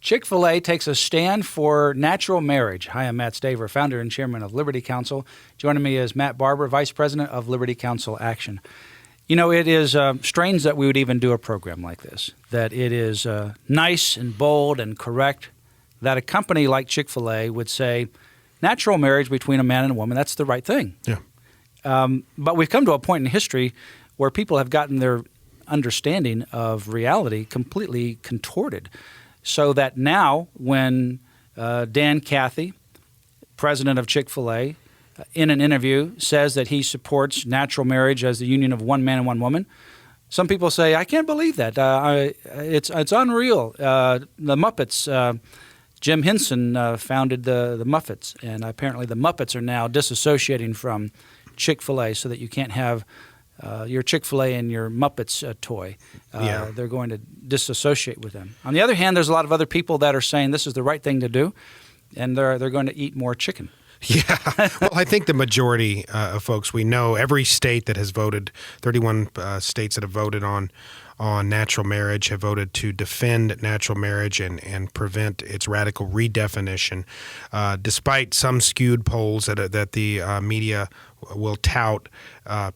Chick-fil-A takes a stand for natural marriage. Hi, I'm Matt Staver, founder and chairman of Liberty Counsel. Joining me is Matt Barber, vice president of Liberty Counsel Action. You know, it is strange that we would even do a program like this, that it is nice and bold and correct that a company like Chick-fil-A would say natural marriage between a man and a woman, that's the right thing. Yeah. But we've come to a point in history where people have gotten their understanding of reality completely contorted. So that now when Dan Cathy, president of Chick-fil-A, in an interview says that he supports natural marriage as the union of one man and one woman, some people say, I can't believe that. It's unreal. The Muppets, Jim Henson founded the Muppets, and apparently the Muppets are now disassociating from Chick-fil-A so that you can't have your Chick-fil-A and your Muppets toy. They're going to disassociate with them. On the other hand, there's a lot of other people that are saying this is the right thing to do, and they're going to eat more chicken. Yeah. Well, I think the majority of folks we know, every state that has voted, 31 states that have voted on natural marriage have voted to defend natural marriage and prevent its radical redefinition. Despite some skewed polls that the media will tout,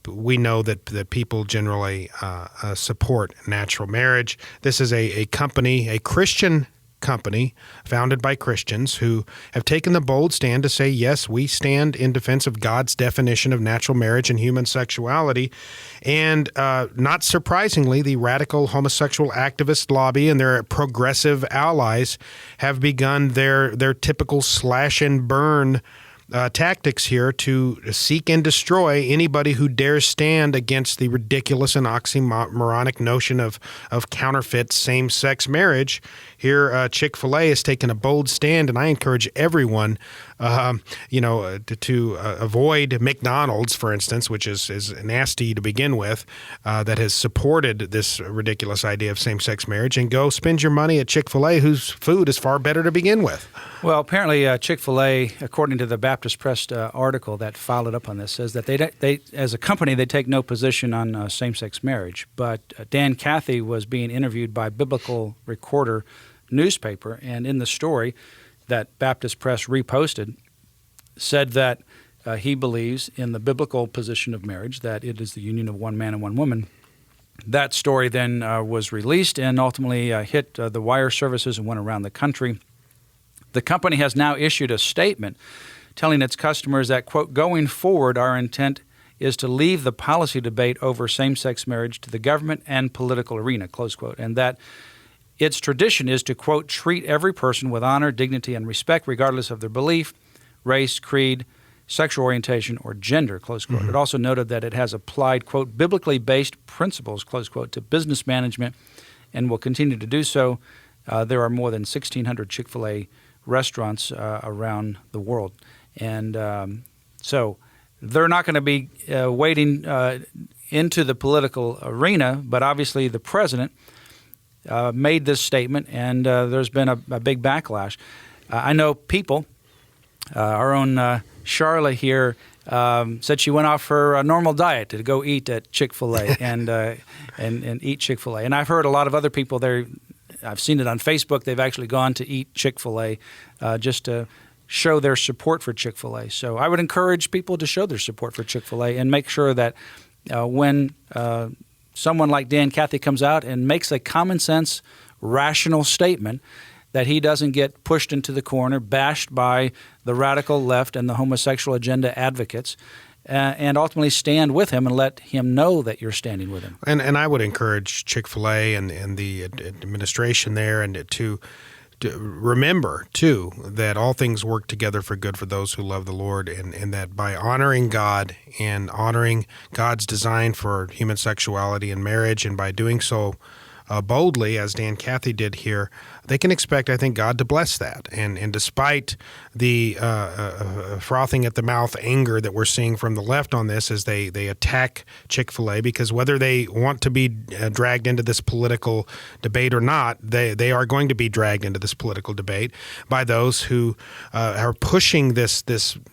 we know that people generally support natural marriage. This is a company, a Christian company founded by Christians who have taken the bold stand to say, yes, we stand in defense of God's definition of natural marriage and human sexuality. And not surprisingly, the radical homosexual activist lobby and their progressive allies have begun their typical slash and burn tactics here to seek and destroy anybody who dares stand against the ridiculous and oxymoronic notion of counterfeit same-sex marriage. Here, Chick-fil-A has taken a bold stand, and I encourage everyone, to avoid McDonald's, for instance, which is nasty to begin with, that has supported this ridiculous idea of same-sex marriage, and go spend your money at Chick-fil-A, whose food is far better to begin with. Well, apparently Chick-fil-A, according to the Baptist Press article that followed up on this, says that they as a company, they take no position on same-sex marriage. But Dan Cathy was being interviewed by Biblical Recorder newspaper, and in the story that Baptist Press reposted, said that he believes in the biblical position of marriage, that it is the union of one man and one woman. That story then was released and ultimately hit the wire services and went around the country. The company has now issued a statement telling its customers that, quote, going forward, our intent is to leave the policy debate over same-sex marriage to the government and political arena, close quote, and that its tradition is to, quote, treat every person with honor, dignity, and respect, regardless of their belief, race, creed, sexual orientation, or gender, close quote. Mm-hmm. It also noted that it has applied, quote, biblically based principles, close quote, to business management and will continue to do so. There are more than 1,600 Chick-fil-A restaurants around the world. And so they're not going to be wading into the political arena, but obviously the president made this statement, and there's been a big backlash. I know people, our own Charla here, said she went off for a normal diet to go eat at Chick-fil-A and eat Chick-fil-A. And I've heard a lot of other people there. I've seen it on Facebook. They've actually gone to eat Chick-fil-A just to show their support for Chick-fil-A. So I would encourage people to show their support for Chick-fil-A and make sure that when someone like Dan Cathy comes out and makes a common sense, rational statement, that he doesn't get pushed into the corner, bashed by the radical left and the homosexual agenda advocates, and ultimately stand with him and let him know that you're standing with him. And I would encourage Chick-fil-A and the administration there and to remember, too, that all things work together for good for those who love the Lord, and that by honoring God and honoring God's design for human sexuality and marriage, and by doing so boldly, as Dan Cathy did here, they can expect, I think, God to bless that. And despite the frothing at the mouth anger that we're seeing from the left on this as they attack Chick-fil-A, because whether they want to be dragged into this political debate or not, they are going to be dragged into this political debate by those who are pushing this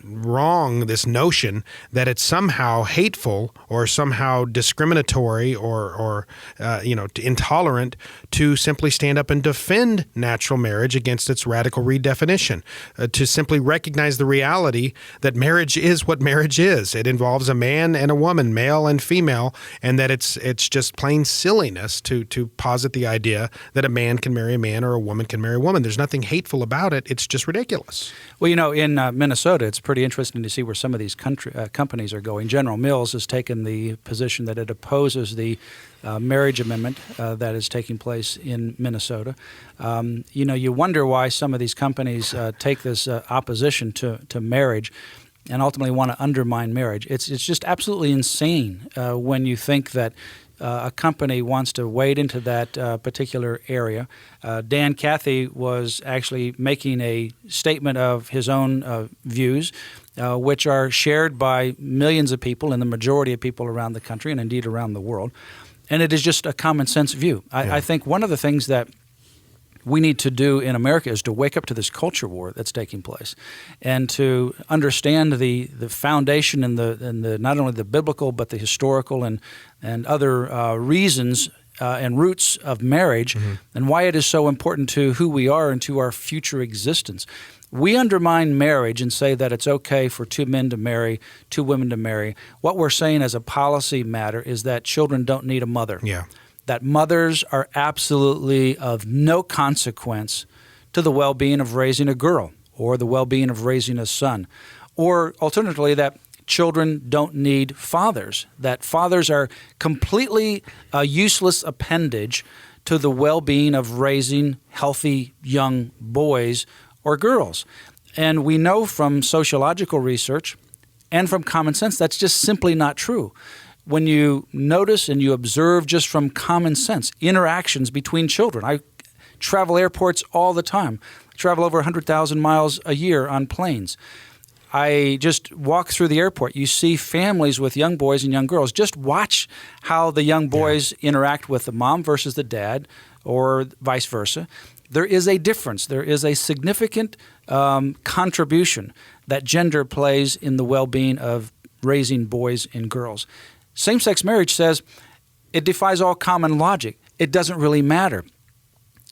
notion that it's somehow hateful or somehow discriminatory or intolerant to simply stand up and defend defend natural marriage against its radical redefinition, to simply recognize the reality that marriage is what marriage is. It involves a man and a woman, male and female, and that it's just plain silliness to posit the idea that a man can marry a man or a woman can marry a woman. There's nothing hateful about it. It's just ridiculous. Well, in Minnesota, it's pretty interesting to see where some of these companies are going. General Mills has taken the position that it opposes the marriage amendment that is taking place in Minnesota. You wonder why some of these companies take this opposition to marriage and ultimately want to undermine marriage. It's just absolutely insane when you think that a company wants to wade into that particular area. Dan Cathy was actually making a statement of his own views, which are shared by millions of people and the majority of people around the country and indeed around the world. And it is just a common sense view. I think one of the things that we need to do in America is to wake up to this culture war that's taking place, and to understand the foundation and the not only the biblical but the historical and other reasons and roots of marriage, and why it is so important to who we are and to our future existence. We undermine marriage and say that it's okay for two men to marry, two women to marry. What we're saying as a policy matter is that children don't need a mother. Yeah. That mothers are absolutely of no consequence to the well-being of raising a girl or the well-being of raising a son. Or alternatively, that children don't need fathers, that fathers are completely a useless appendage to the well-being of raising healthy young boys or girls. And we know from sociological research and from common sense that's just simply not true. When you notice and you observe just from common sense interactions between children. I travel airports all the time. I travel over 100,000 miles a year on planes. I just walk through the airport. You see families with young boys and young girls. Just watch how the young boys interact with the mom versus the dad, or vice versa. There is a difference. There is a significant contribution that gender plays in the well-being of raising boys and girls. Same-sex marriage says it defies all common logic. It doesn't really matter.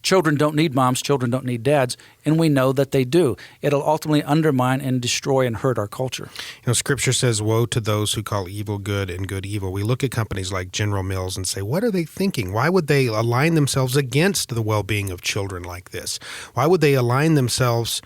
Children don't need moms, children don't need dads, and we know that they do. It'll ultimately undermine and destroy and hurt our culture. Scripture says, woe to those who call evil good and good evil. We look at companies like General Mills and say, what are they thinking? Why would they align themselves against the well-being of children like this? Why would they align themselves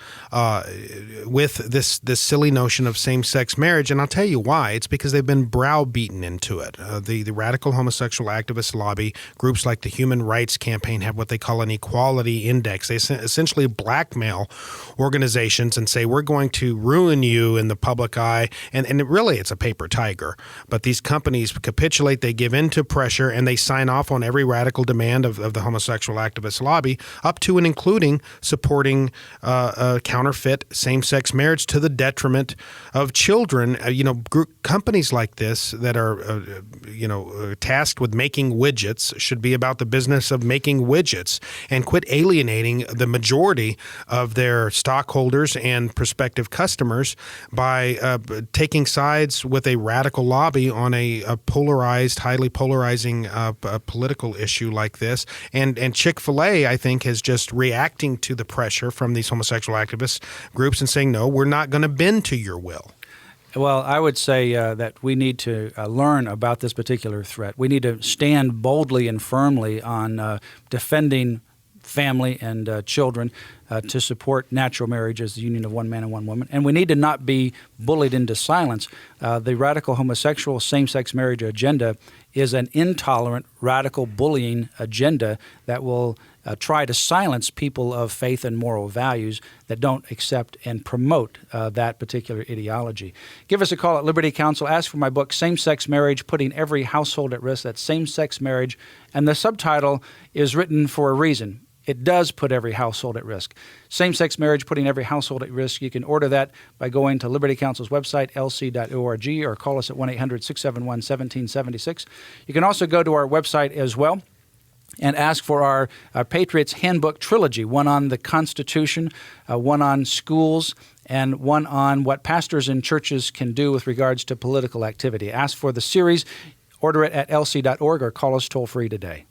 with this silly notion of same-sex marriage? And I'll tell you why. It's because they've been browbeaten into it. The radical homosexual activist lobby, groups like the Human Rights Campaign have what they call an equality index. They essentially blackmail organizations and say, we're going to ruin you in the public eye. And really, it's a paper tiger. But these companies capitulate, they give in to pressure, and they sign off on every radical demand of the homosexual activist lobby, up to and including supporting counterfeit same-sex marriage to the detriment of children. Companies like this that are, tasked with making widgets should be about the business of making widgets and quit alienating the majority of their stockholders and prospective customers by taking sides with a radical lobby on a polarized, highly polarizing political issue like this. And Chick-fil-A, I think, is just reacting to the pressure from these homosexual activist groups and saying, no, we're not going to bend to your will. Well, I would say that we need to learn about this particular threat. We need to stand boldly and firmly on defending family and children, to support natural marriage as the union of one man and one woman. And we need to not be bullied into silence. The radical homosexual same-sex marriage agenda is an intolerant, radical bullying agenda that will try to silence people of faith and moral values that don't accept and promote that particular ideology. Give us a call at Liberty Counsel. Ask for my book, Same-Sex Marriage, Putting Every Household at Risk. That's Same-Sex Marriage. And the subtitle is written for a reason. It does put every household at risk. Same-sex marriage, putting every household at risk. You can order that by going to Liberty Counsel's website, lc.org, or call us at 1-800-671-1776. You can also go to our website as well and ask for our Patriots Handbook Trilogy, one on the Constitution, one on schools, and one on what pastors and churches can do with regards to political activity. Ask for the series, order it at lc.org, or call us toll-free today.